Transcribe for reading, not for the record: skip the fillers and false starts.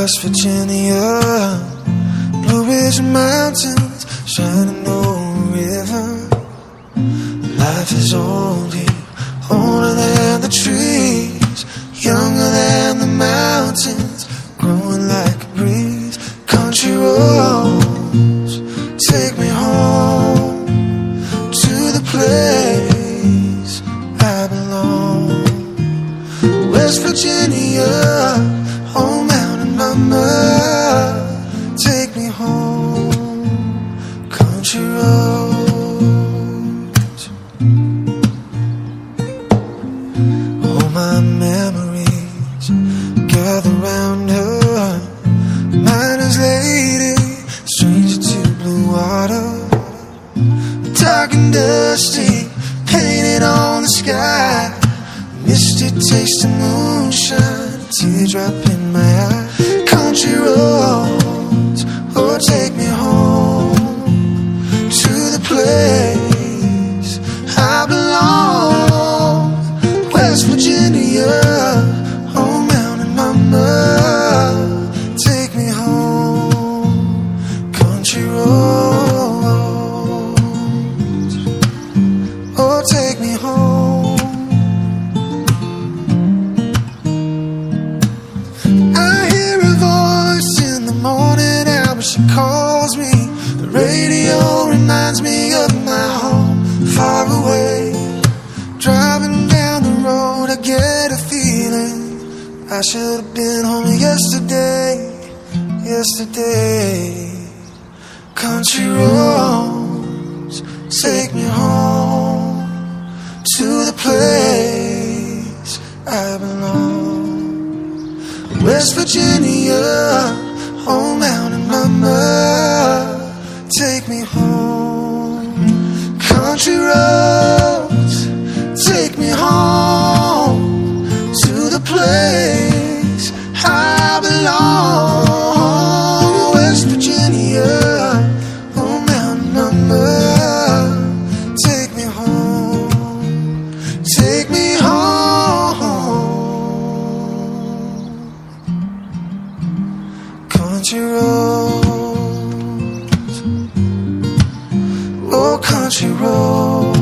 West Virginia, Blue Ridge Mountains, Shenandoah River. Life is old here, older than the trees, younger than the mountains, growing like a breeze. Country roads, take me home to the place I belong. West Virginia, old mountain mama, take me home. Country roads, all my memories gather round her. Miner's lady, stranger to blue water, dark and dusty, painted on the sky. Misty taste of moonshine, a teardrop in my eye. Country roads, oh take me home to the place I belong. West Virginia, oh mountain mama, take me home. Country roads, oh take me home. I hear a voice in the morning hour, she calls me. The radio reminds me of my home far away. Driving down the road, I get a feeling I should have been home yesterday, yesterday. Country roads, take me home to the place I belong. West Virginia, oh mountain mama, take me home. Country roads, take me home to the place I belong. West Virginia, oh mountain mama, take me home, take me home. Country roads, oh country roads.